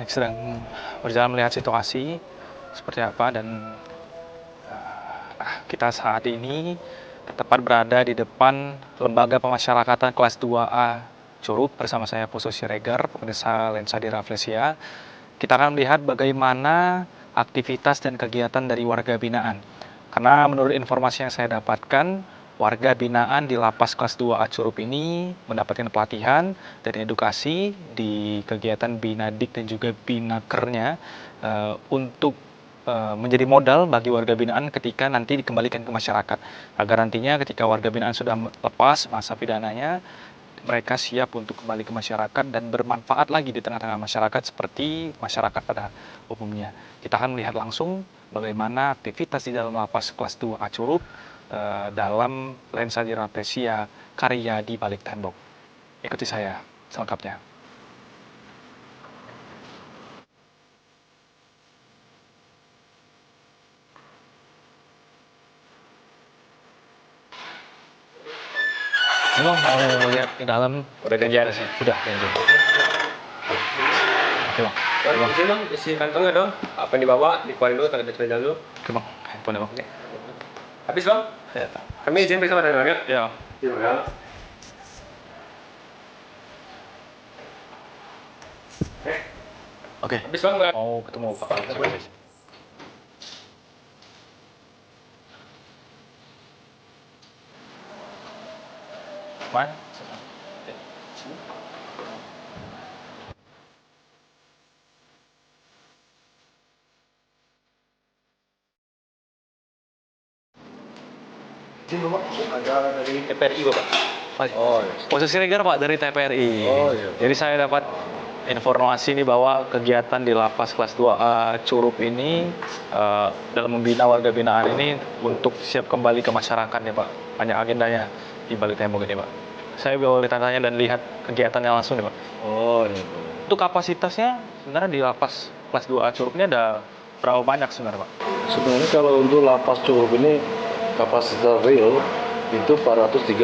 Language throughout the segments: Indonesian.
sedang berjalan melihat situasi seperti apa dan kita saat ini tepat berada di depan Lembaga Pemasyarakatan kelas 2A Curup bersama saya Puso Siregar, pemirsa Lensa di Rafflesia. Kita akan melihat bagaimana aktivitas dan kegiatan dari warga binaan. Karena menurut informasi yang saya dapatkan, warga binaan di Lapas kelas 2A Curup ini mendapatkan pelatihan dan edukasi di kegiatan Binadik dan juga Binakernya untuk menjadi modal bagi warga binaan ketika nanti dikembalikan ke masyarakat. Agar nantinya ketika warga binaan sudah lepas masa pidananya, mereka siap untuk kembali ke masyarakat dan bermanfaat lagi di tengah-tengah masyarakat seperti masyarakat pada umumnya. Kita akan melihat langsung bagaimana aktivitas di dalam lapas kelas 2A Curup dalam Lensa di Rafflesia karya di balik tembok. Ikuti saya selengkapnya. Bang, mau lihat ke dalam? Udah janjian sih. Udah, janjian. Oke bang. Bang, isi dong, isi kantongnya dong. Apa yang dibawa, dikeluarin dulu, tanda cerita dulu. Oke bang, handphone bang. Habis bang? Ya. Kami izin periksa pada bang. Ya. Iya bang. Oke. Habis bang, Bang. Mau ketemu Pak. Mana? Izin bapak, ada dari TPRI bapak. Oh, Posisi Siregar Pak dari TPRI. Oh, iya. Jadi saya dapat informasi nih bahwa kegiatan di Lapas kelas 2A Curup ini dalam membina warga binaan ini untuk siap kembali ke masyarakat ya Pak. Banyak agendanya di balik tembok ini Pak. Saya boleh tanya dan lihat kegiatannya langsung nih Pak. Oh, iya. Untuk kapasitasnya sebenarnya di Lapas kelas 2A Curup ini ada berapa banyak sebenarnya Pak? Sebenarnya kalau untuk lapas Curup ini kapasitas real itu 435.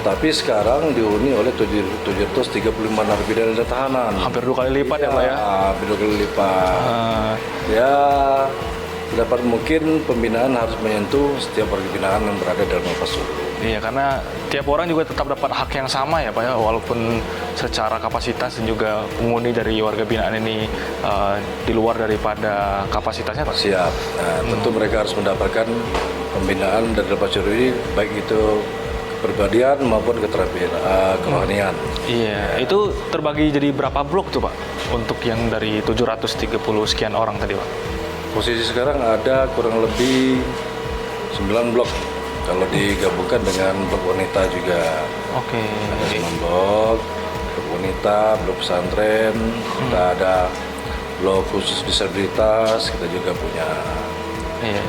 Tapi sekarang dihuni oleh 735 narapidana dan tahanan. Hampir 2 kali lipat ya Pak ya? Hampir 2 kali lipat. Ya, dapat mungkin pembinaan harus menyentuh setiap warga binaan yang berada dalam lapas Curup. Iya, karena tiap orang juga tetap dapat hak yang sama ya Pak ya, walaupun secara kapasitas dan juga penghuni dari warga binaan ini di luar daripada kapasitasnya Pak. Siap. Nah, tentu mereka harus mendapatkan pembinaan dari lapas Curup ini, baik itu kepribadian maupun kerohanian. Iya, itu terbagi jadi berapa blok tuh Pak? Untuk yang dari 730 sekian orang tadi Pak? Posisi sekarang ada kurang lebih 9 blok. Kalau digabungkan dengan blok wanita juga. Oke. Ada 9 blok wanita, blok pesantren, kita ada blok khusus disabilitas, kita juga punya. Iya.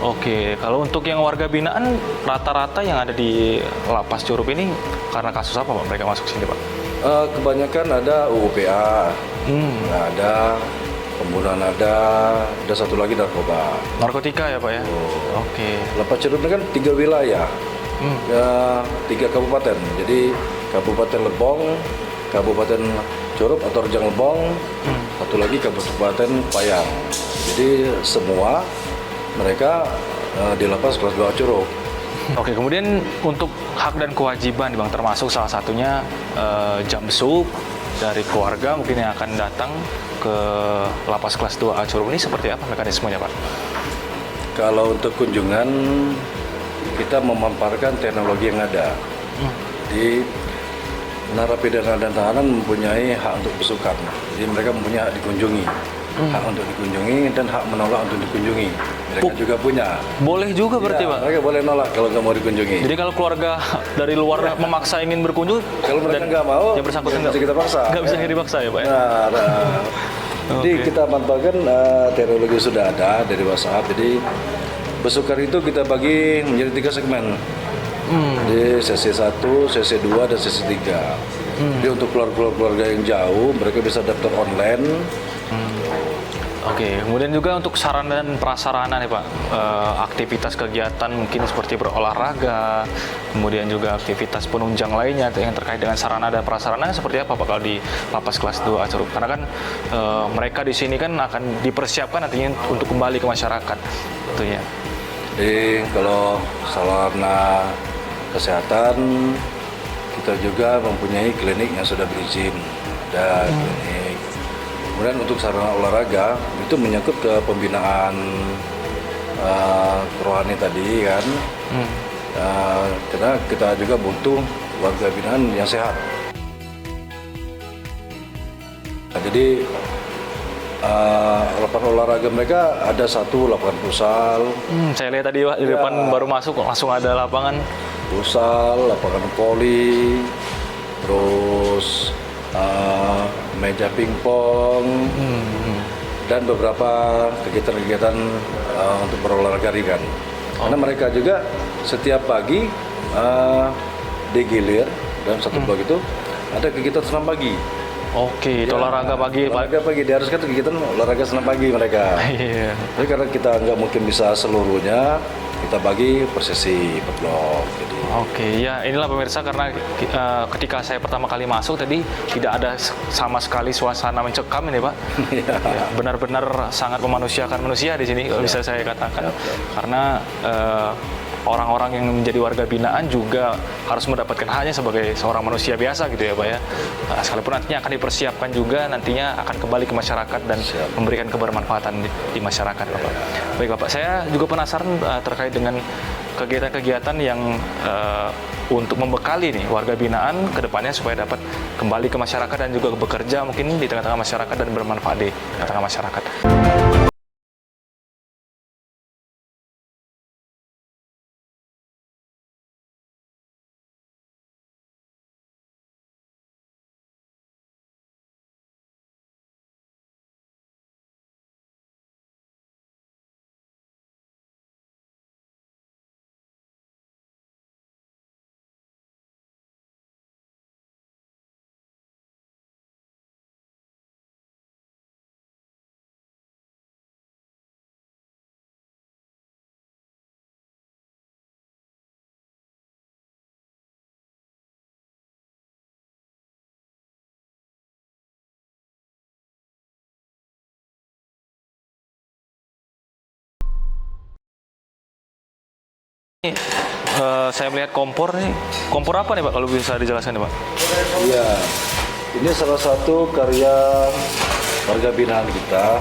Oke, kalau untuk yang warga binaan rata-rata yang ada di Lapas Curup ini karena kasus apa Pak mereka masuk sini Pak? Kebanyakan ada UUPA, ada pembunuhan, ada satu lagi narkoba. Narkotika ya Pak ya? Oke. Lapas Curup ini kan 3 wilayah, ya, 3 kabupaten. Jadi Kabupaten Lebong, Kabupaten Curup atau Rejang Lebong, satu lagi Kabupaten Payang. Jadi semua mereka di lapas kelas 2 Curup. Oke, kemudian untuk hak dan kewajiban Bang, termasuk salah satunya jam besuk dari keluarga mungkin yang akan datang ke Lapas kelas 2A Curup ini seperti apa mekanismenya Pak? Kalau untuk kunjungan kita memamparkan teknologi yang ada. Jadi narapidana dan tahanan mempunyai hak untuk besukan. Jadi mereka mempunyai hak dikunjungi, hak untuk dikunjungi dan hak menolak untuk dikunjungi. Mereka juga punya. Boleh juga berarti Ya, Pak? mereka boleh nolak kalau nggak mau dikunjungi. Jadi kalau keluarga dari luar memaksa ingin berkunjung, Kalau mereka nggak mau, yang bersangkutan nggak bisa kita paksa. nggak bisa dipaksa ya Pak? Ya? Nah. Jadi Oke. kita manfaatkan teknologi sudah ada dari WhatsApp. Jadi besukan itu kita bagi menjadi 3 segmen. Jadi sesi 1, sesi 2, dan sesi 3. Jadi untuk keluarga yang jauh, mereka bisa daftar online. Oke, kemudian juga untuk sarana dan prasarana nih Pak, aktivitas kegiatan mungkin seperti berolahraga, kemudian juga aktivitas penunjang lainnya yang terkait dengan sarana dan prasarana seperti apa Pak kalau di lapas kelas 2 Curup? Karena kan mereka di sini kan akan dipersiapkan nantinya untuk kembali ke masyarakat, tentunya. Jadi kalau sarana kesehatan kita juga mempunyai klinik yang sudah berizin, ada klinik. Kemudian untuk sarana olahraga itu menyangkut ke pembinaan rohani tadi kan, karena kita juga butuh warga binaan yang sehat. Nah, jadi lapangan olahraga mereka ada satu lapangan futsal. Saya lihat tadi Pak, di depan baru masuk langsung ada lapangan. Futsal, lapangan voli, terus meja pingpong, dan beberapa kegiatan-kegiatan untuk berolahraga ringan. Karena mereka juga setiap pagi digilir dalam satu blok itu ada kegiatan senam pagi. Oke, itu olahraga pagi Pak. Olahraga pagi diharuskan kegiatan olahraga senam pagi mereka. Iya. Jadi karena kita nggak mungkin bisa seluruhnya, kita bagi per sesi per blok. Jadi Oke, ya inilah pemirsa karena ketika saya pertama kali masuk tadi tidak ada sama sekali suasana mencekam ini Pak. Ya, benar-benar sangat memanusiakan manusia di sini kalau bisa saya katakan. Karena orang-orang yang menjadi warga binaan juga harus mendapatkan haknya sebagai seorang manusia biasa gitu ya Pak ya. Sekalipun nantinya akan dipersiapkan juga nantinya akan kembali ke masyarakat dan memberikan kebermanfaatan di masyarakat Bapak. Baik Bapak, saya juga penasaran terkait dengan kegiatan-kegiatan yang untuk membekali nih warga binaan ke depannya supaya dapat kembali ke masyarakat dan juga bekerja mungkin di tengah-tengah masyarakat dan bermanfaat di tengah-tengah masyarakat. Saya melihat kompor nih. Kompor apa nih Pak kalau bisa dijelaskan nih Pak? iya, ini salah satu karya warga binaan kita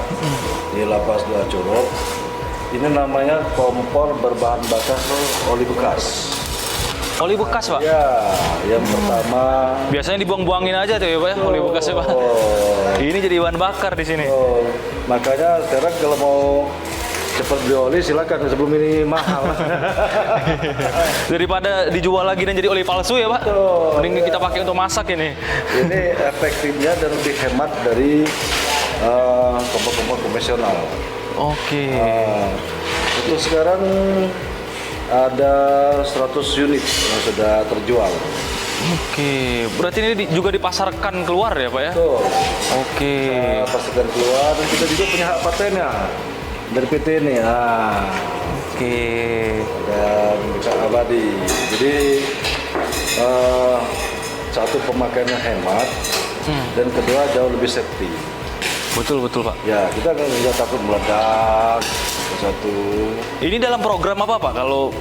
di Lapas 2 Curup. Ini namanya kompor berbahan bakar oli bekas. Oli bekas Pak? Ya, yang pertama. Biasanya dibuang-buangin aja tuh ya Pak ya, oli bekasnya Pak. Ini jadi bahan bakar di sini. Makanya sekarang kalau mau cepat beli oli silakan sebelum ini mahal. Daripada dijual lagi dan jadi oli palsu ya Pak. Mending kita pakai untuk masak ini. Ini efektifnya dan lebih hemat dari kompor-kompor konvensional. Oke. Untuk sekarang ada 100 unit yang sudah terjual. Oke, berarti ini juga dipasarkan keluar ya Pak ya? Betul. Oke. Pastikan keluar dan kita juga punya hak patennya dari PT ini. Oke. Dan bisa abadi. Jadi satu pemakaiannya hemat dan kedua jauh lebih safety. Betul Pak. Ya, kita nggak takut meledak. Satu. Ini dalam program apa Pak? Kalau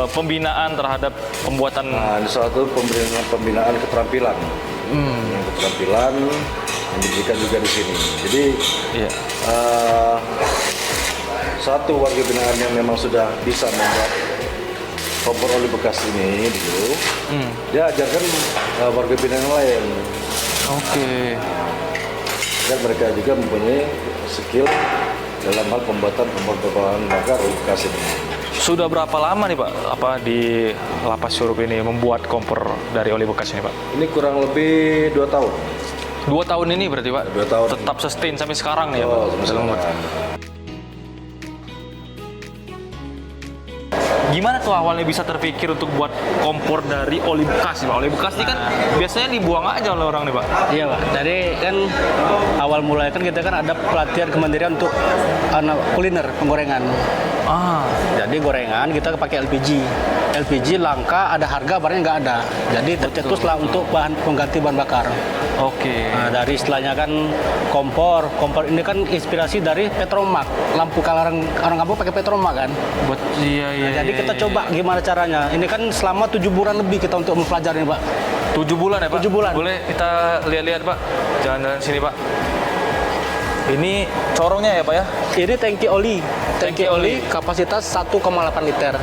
pembinaan terhadap pembuatan. Nah, ini satu pembinaan keterampilan. Keterampilan yang diberikan juga di sini. Jadi Iya. satu warga binaan yang memang sudah bisa membuat kompor oli bekas ini dulu, dia ajarkan warga binaan lain. Oke. Dan mereka juga mempunyai skill dalam hal pembuatan kompor berbahan bakar oli bekas ini. Sudah berapa lama nih Pak di Lapas Curup ini membuat kompor dari oli bekas ini Pak? Ini kurang lebih 2 tahun. 2 tahun ini berarti Pak? 2 tahun. Tetap sustain sampai sekarang nih ya Pak? Sampai sekarang. Gimana tuh awalnya bisa terpikir untuk buat kompor dari oli bekas nih Pak? Oli bekas ini kan biasanya dibuang aja oleh orang nih Pak. Iya Pak, jadi kan awal mulai kan kita kan ada pelatihan kementerian untuk kuliner penggorengan. Jadi gorengan kita pakai LPG. LPG langka, ada harga, barangnya nggak ada. Jadi tercetuslah untuk bahan pengganti bahan bakar. Oke. Nah, dari istilahnya kan kompor. Kompor ini kan inspirasi dari Petromak. Lampu kalau orang kampung pakai Petromak kan. Iya. Jadi kita coba gimana caranya. Ini kan selama 7 bulan lebih kita untuk mempelajari Pak. 7 bulan ya Pak? 7 bulan. Boleh kita lihat-lihat Pak? Jalan-jalan sini Pak. Ini corongnya ya Pak ya? Ini tangki oli. Tangki oli. Kapasitas 1,8 liter.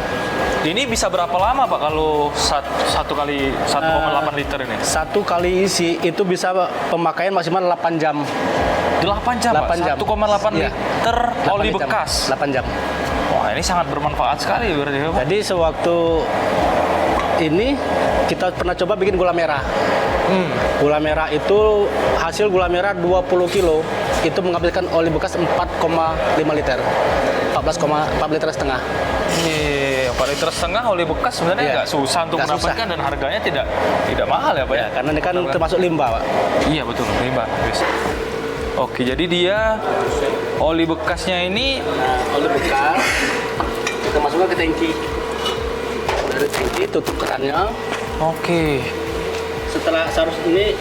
Ini bisa berapa lama Pak kalau satu kali 1,8 liter ini? Satu kali isi itu bisa pemakaian maksimal 8 jam. 8 jam Pak? 8 jam. 1,8 Iya. liter oli 8 jam. bekas? 8 jam. Wah ini sangat bermanfaat sekali berarti ya Pak? Jadi sewaktu ini kita pernah coba bikin gula merah. Gula merah itu hasil gula merah 20 kilo itu menghabiskan oli bekas 4,5 liter. 4 liter setengah. Iya, 4 liter setengah oli bekas sebenarnya Iya. nggak susah untuk Nggak mendapatkan susah. dan harganya tidak mahal ya Pak ya? Ya, karena ini kan termasuk limbah, Pak. Iya betul, limbah. Yes. Oke, jadi dia oli bekasnya ini Oli bekas kita masukkan ke tangki. Dari tangki tutup kerannya. oke. Setelah seharus ini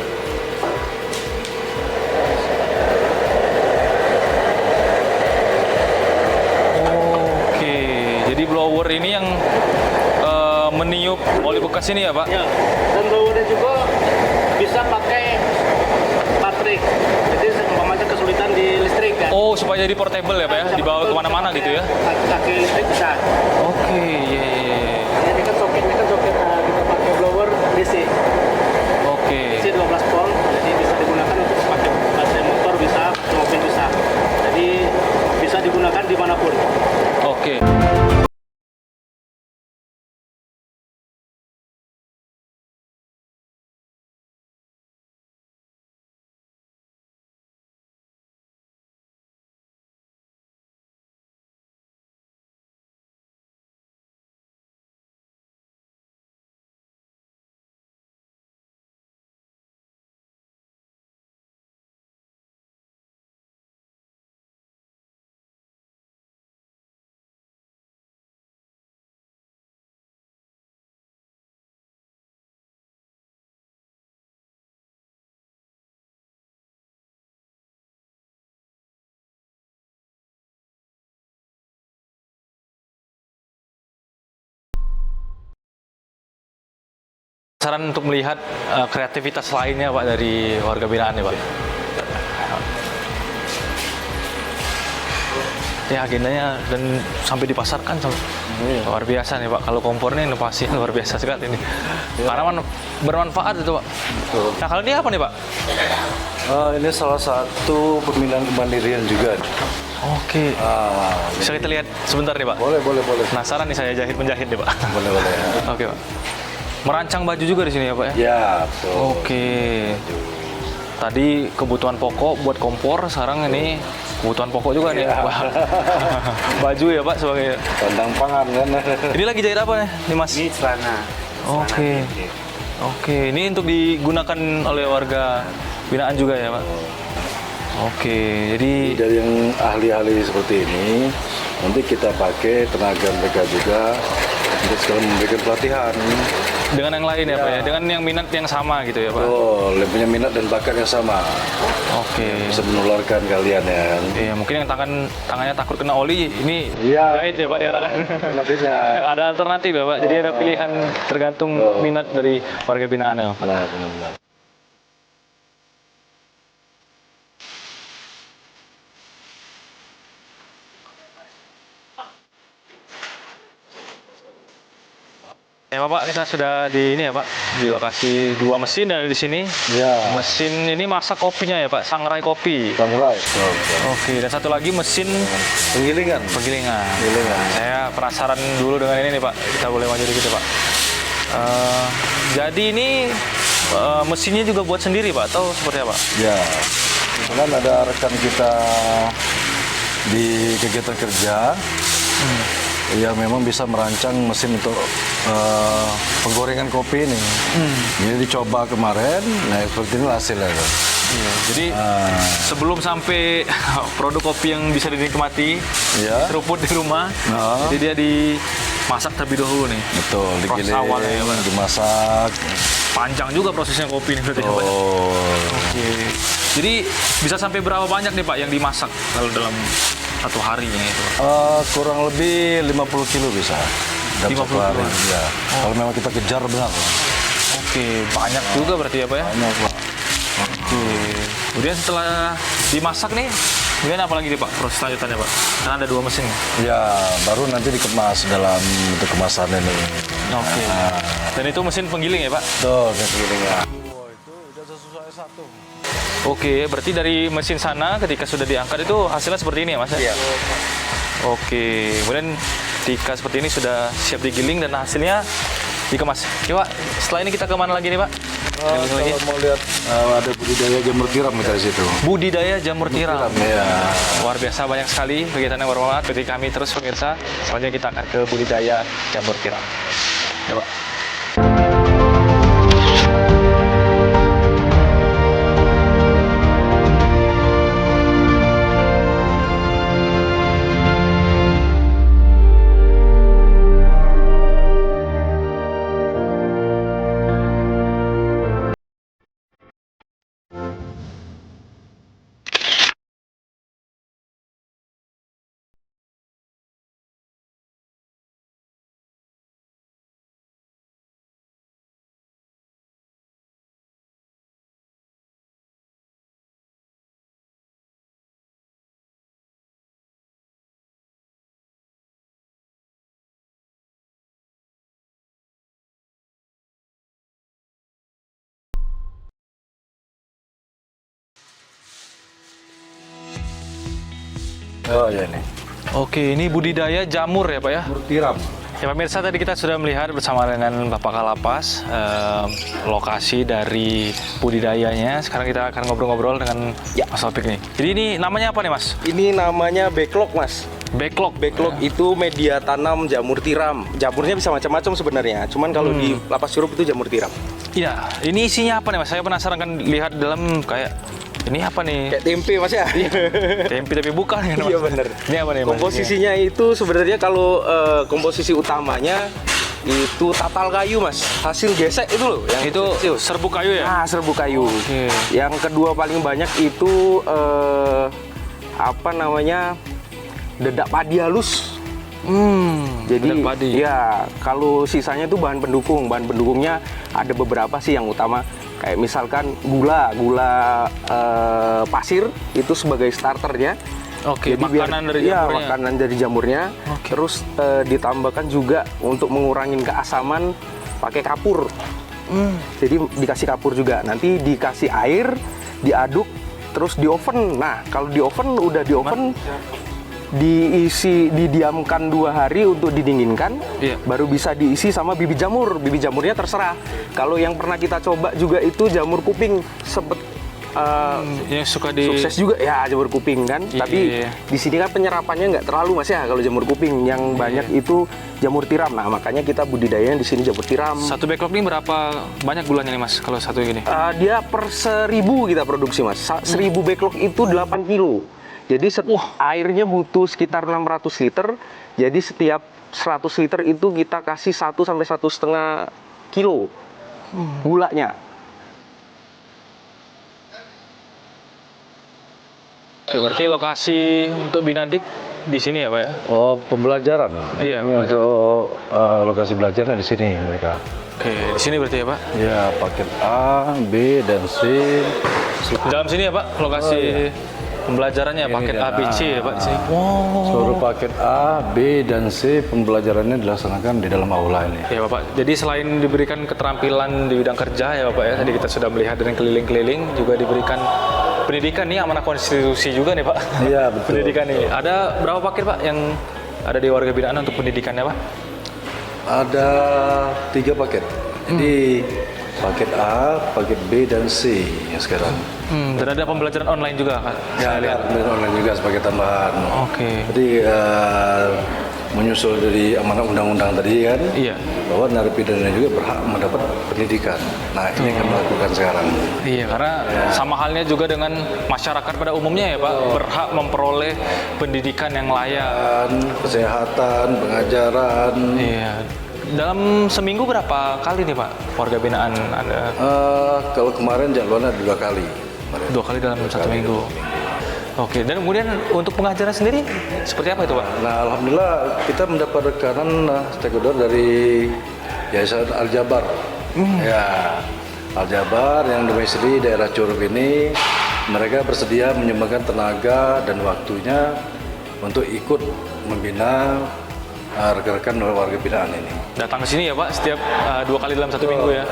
Oke, jadi blower ini yang meniup oli bekas ini ya Pak? ya, dan blowernya juga bisa pakai baterai. Jadi umpamanya kesulitan di listrik kan. Oh, supaya jadi portable ya Pak ya? Dibawa kemana-mana gitu ya? Kaki listrik bisa. Oke, iya. Ini kan soketnya kan soket kita pakai blower DC. Oke. DC 12 volt, jadi bisa digunakan untuk pakai baterai motor bisa, mobil bisa. Jadi bisa digunakan dimanapun. Oke. Saran untuk melihat kreativitas lainnya Pak dari warga binaan ya Pak. Ya agendanya dan sampai dipasarkan luar biasa nih Pak. Kalau kompor ini inovasi luar biasa sekali ini. Karena bermanfaat itu Pak. Betul. Nah kalau ini apa nih Pak? Ini salah satu pembinaan kemandirian juga. Oke. Jadi- Bisa kita lihat sebentar nih Pak. boleh. Penasaran nih saya menjahit nih Pak. Boleh. Oke Pak. Merancang baju juga di sini ya Pak ya? Ya, betul. Oke. Tadi kebutuhan pokok buat kompor, sekarang ini kebutuhan pokok juga nih. Iya. Wah. Baju ya Pak sebagai. Tandang pangan kan. Ini lagi jahit apa nih Mas? Ini celana. Oke. Oke, ini untuk digunakan oleh warga binaan juga ya Pak? Oke, jadi Dari yang ahli-ahli seperti ini, nanti kita pakai tenaga mereka juga untuk sekalian memberikan pelatihan. dengan yang lain ya Pak ya? Dengan yang minat yang sama gitu ya Pak? Oh, punya minat dan bakat yang sama. Oke. Bisa menularkan kalian ya. Iya, mungkin yang tangannya takut kena oli, ini Iya. jahit ya Pak ya? Lebihnya. Ada alternatif ya Pak, jadi ada pilihan tergantung minat dari warga binaan ya. Nah, benar-benar. Ya Bapak, kita sudah di ini ya Pak, di lokasi dua mesin ada di sini. Ya. Mesin ini masak kopinya ya Pak, Sangrai Kopi. Samurai. Oke, dan satu lagi mesin Penggilingan. penggilingan. Penggilingan. Saya penasaran dulu dengan ini nih Pak, kita boleh maju dikit ya Pak. Jadi ini mesinnya juga buat sendiri Pak, atau seperti apa? Ya. Kebetulan ada rekan kita di kegiatan kerja. yang memang bisa merancang mesin untuk penggorengan kopi ini. Jadi dicoba kemarin, nah seperti ini hasilnya. Iya, jadi sebelum sampai produk kopi yang bisa dinikmati, Ya. seruput di rumah, jadi dia dimasak terlebih dahulu nih. Betul, Proses digiling, awalnya ya, Pak. dimasak. Panjang juga prosesnya kopi ini berarti ya, Pak. Oke. Jadi bisa sampai berapa banyak nih Pak yang dimasak kalau dalam satu harinya itu? Kurang lebih 50 kilo bisa. Dalam 50 satu hari. kiloan. Ya. Kalau memang kita kejar benar. Oke, banyak juga berarti ya Pak ya? Banyak, Pak. Oke. Kemudian setelah dimasak nih, kemudian apa lagi nih Pak proses selanjutnya Pak? Karena ada 2 mesin. Ya, baru nanti dikemas dalam bentuk kemasan ini. Oke. Dan itu mesin penggiling ya Pak? Tuh, kayak segini ya. Itu udah sesuai satu. Oke, berarti dari mesin sana ketika sudah diangkat itu hasilnya seperti ini ya Mas? Iya. Oke, kemudian ketika seperti ini sudah siap digiling dan hasilnya dikemas. Oke Pak, setelah ini kita kemana lagi nih Pak? Kalau mau lihat ada budidaya jamur tiram dari situ. Budidaya jamur tiram. Ya. Luar biasa banyak sekali kegiatan yang bermanfaat. Berarti kami terus pemirsa, selanjutnya kita akan ke budidaya jamur tiram. Ya Pak. Oh ya ini. Oke, ini budidaya jamur ya Pak ya? Jamur tiram. Ya pemirsa, tadi kita sudah melihat bersama dengan Bapak Kalapas lokasi dari budidayanya. Sekarang kita akan ngobrol-ngobrol dengan Mas Taufik nih. Jadi ini namanya apa nih Mas? Ini namanya backlog, Mas. Backlog. Backlog itu media tanam jamur tiram. Jamurnya bisa macam-macam sebenarnya. Cuman kalau di lapas sirup itu jamur tiram. Iya, ini isinya apa nih Mas? Saya penasaran kan lihat dalam kayak ini apa nih? Kayak tempe, Mas ya. Tempe tapi bukan kan Mas? Iya bener. Ini apa nih Mas? Komposisinya itu sebenarnya kalau komposisi utamanya itu tatal kayu, Mas. Hasil gesek itu loh yang Itu kecil. serbuk kayu ya? Nah, serbuk kayu. Oke. Yang kedua paling banyak itu apa namanya? Dedak padi halus. Jadi dedak padi. ya kalau sisanya itu bahan pendukung. Bahan pendukungnya ada beberapa sih yang utama. Kayak misalkan gula pasir itu sebagai starternya. Oke, Jadi makanan dari iya, jamurnya. makanan dari jamurnya. Oke. Terus ditambahkan juga untuk mengurangi keasaman pakai kapur. Jadi dikasih kapur juga. Nanti dikasih air, diaduk, terus di oven. Nah, kalau di oven udah di oven didiamkan 2 hari untuk didinginkan, Iya. baru bisa diisi sama bibit jamur. Bibit jamurnya terserah. Kalau yang pernah kita coba juga itu jamur kuping, sempet Yang suka di sukses juga ya jamur kuping kan. Iya, Tapi iya. di sini kan penyerapannya nggak terlalu Mas ya kalau jamur kuping. Yang banyak itu jamur tiram. Nah makanya kita budidayanya di sini jamur tiram. satu backlog ini berapa banyak gulanya nih Mas kalau satu ini? Dia per 1000 kita produksi Mas. 1000 backlog itu 8 kilo. Jadi airnya butuh sekitar 600 liter. Jadi setiap 100 liter itu kita kasih 1 sampai 1,5 kilo gulanya. Oke, berarti lokasi untuk Binadik di sini ya Pak ya? Oh, pembelajaran. Iya, Ini untuk lokasi belajarnya di sini mereka. Oke, di sini berarti ya Pak? Ya, paket A, B, dan C. Dalam sini ya Pak, lokasi pembelajarannya Ini paket dan A, B, C ya Pak di sini. Seluruh paket A, B, dan C pembelajarannya dilaksanakan di dalam aula ini. Ya Bapak, jadi selain diberikan keterampilan di bidang kerja ya Bapak ya, tadi kita sudah melihat dengan keliling-keliling, juga diberikan pendidikan nih, amanah konstitusi juga nih Pak. Iya, betul. Pendidikan nih, ada berapa paket Pak yang ada di warga binaan untuk pendidikannya Pak? Ada 3 paket. Jadi paket A, paket B, dan C ya sekarang. Dan ada pembelajaran online juga Kak? Ya, Saya lihat. ada online juga sebagai tambahan. Oke. Jadi menyusul dari amanat undang-undang tadi kan, Iya. bahwa narapidana juga berhak mendapat pendidikan. Nah, ini yang kami lakukan sekarang. Iya, karena sama halnya juga dengan masyarakat pada umumnya ya Pak, berhak memperoleh pendidikan yang layak. Kesehatan, pengajaran. Iya. Dalam seminggu berapa kali nih Pak warga binaan Anda? Kalau kemarin jadwalnya 2 kali. 2 kali dalam 1 minggu. Oke, dan kemudian untuk pengajaran sendiri seperti apa itu Pak? Nah, alhamdulillah kita mendapat rekanan stakeholder dari Yayasan Al-Jabar. Ya, Al-Jabar yang domisili daerah Curug ini, mereka bersedia menyumbangkan tenaga dan waktunya untuk ikut membina rekan-rekan warga binaan ini. Datang ke sini ya Pak setiap 2 kali dalam 1 minggu ya?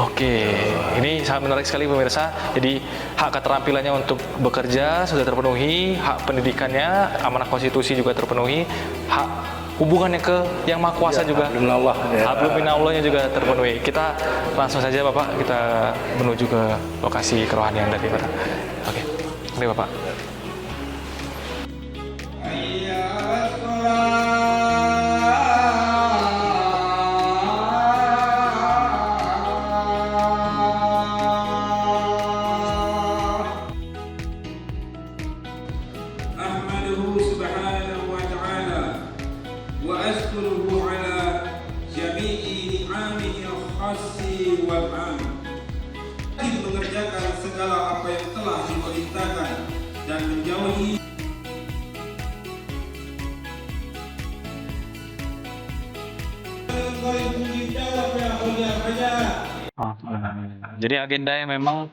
Oke, ini sangat menarik sekali pemirsa. Jadi hak keterampilannya untuk bekerja sudah terpenuhi, hak pendidikannya, amanah konstitusi juga terpenuhi, hak hubungannya ke yang maha kuasa juga. Alhamdulillah. Hablum minallahnya juga terpenuhi. Kita langsung saja Bapak, kita menuju ke lokasi kerohanian dari Bapak. Oke, mari Bapak. أحمده سبحانه وتعالى وأشكره على جميع نعمه الخاص والعام. Mengerjakan segala apa yang telah diperintahkan dan menjauhi Jadi agenda yang memang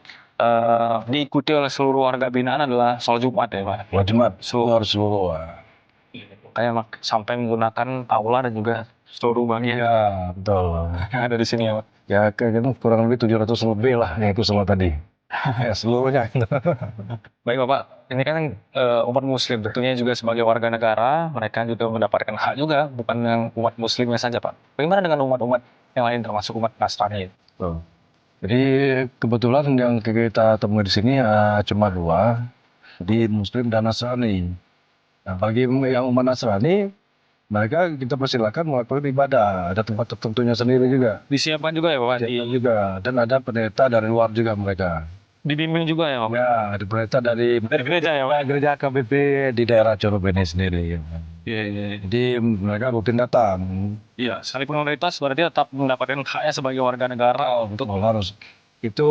diikuti oleh seluruh warga binaan adalah sholat Jumat ya Pak. Jumat, seluruh. Kayak sampai menggunakan aula dan juga seluruh bagian Ya, betul. yang ada di sini ya Pak. Ya, kayaknya kurang lebih 700 lebih lah yang itu semua tadi. Ya, seluruhnya. Baik Bapak, ini kan umat muslim tentunya juga sebagai warga negara, mereka juga mendapatkan hak juga, bukan yang umat muslimnya saja Pak. Bagaimana dengan umat-umat yang lain termasuk umat Nasrani? Betul. Jadi kebetulan yang kita temui di sini cuma 2, di Muslim dan Nasrani. Nah, bagi yang umat Nasrani, mereka kita persilakan melakukan ibadah, ada tempat tertentunya sendiri juga. Disiapkan juga ya Bapak? Juga, dan ada pendeta dari luar juga mereka. Dibimbing juga ya Bapak? Ya, ada pendeta dari gereja ya Pak? gereja KBP di daerah Curug ini sendiri. Iya. Jadi mereka rutin datang. Iya, sekalipun minoritas berarti tetap mendapatkan haknya sebagai warga negara untuk Harus itu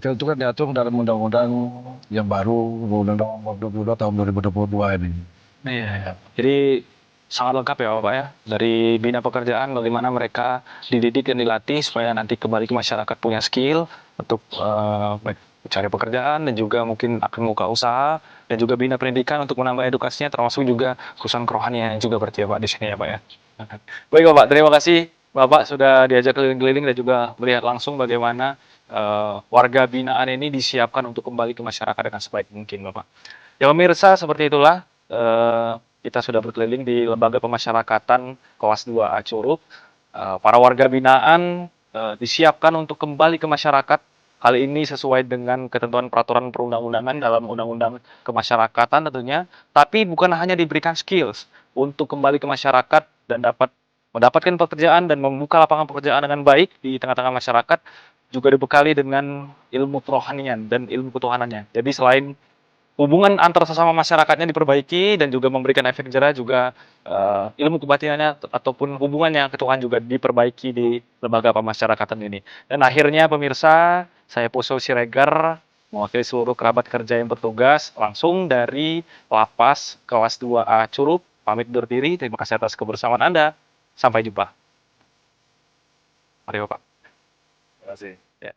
kan diatur dalam undang-undang yang baru, Undang-Undang Nomor 22 tahun 2022 ini. Iya. Jadi sangat lengkap ya Bapak ya. Dari bina pekerjaan bagaimana mereka dididik dan dilatih supaya nanti kembali ke masyarakat punya skill untuk mencari pekerjaan dan juga mungkin akan buka usaha, dan juga bina pendidikan untuk menambah edukasinya, termasuk juga urusan kerohanian juga berarti ya Pak di sini ya Pak ya. Baik Bapak, terima kasih Bapak sudah diajak keliling-keliling dan juga melihat langsung bagaimana warga binaan ini disiapkan untuk kembali ke masyarakat dengan sebaik mungkin Bapak. Ya pemirsa, seperti itulah kita sudah berkeliling di Lembaga Pemasyarakatan Kelas 2A Curug. Para warga binaan disiapkan untuk kembali ke masyarakat. Hal ini sesuai dengan ketentuan peraturan perundang-undangan dalam Undang-Undang Kemasyarakatan tentunya. Tapi bukan hanya diberikan skills untuk kembali ke masyarakat dan dapat mendapatkan pekerjaan dan membuka lapangan pekerjaan dengan baik di tengah-tengah masyarakat, juga dibekali dengan ilmu kerohanian dan ilmu ketuhanannya. Jadi selain hubungan antar sesama masyarakatnya diperbaiki dan juga memberikan efek jerah, juga ilmu kebatinannya ataupun hubungannya ke Tuhan juga diperbaiki di lembaga pemasyarakatan ini. Dan akhirnya pemirsa, saya Poso Siregar mewakili seluruh kerabat kerja yang bertugas langsung dari Lapas Kelas 2A Curug pamit undur diri. Terima kasih atas kebersamaan Anda. Sampai jumpa. Mari Bapak. Terima kasih. Ya.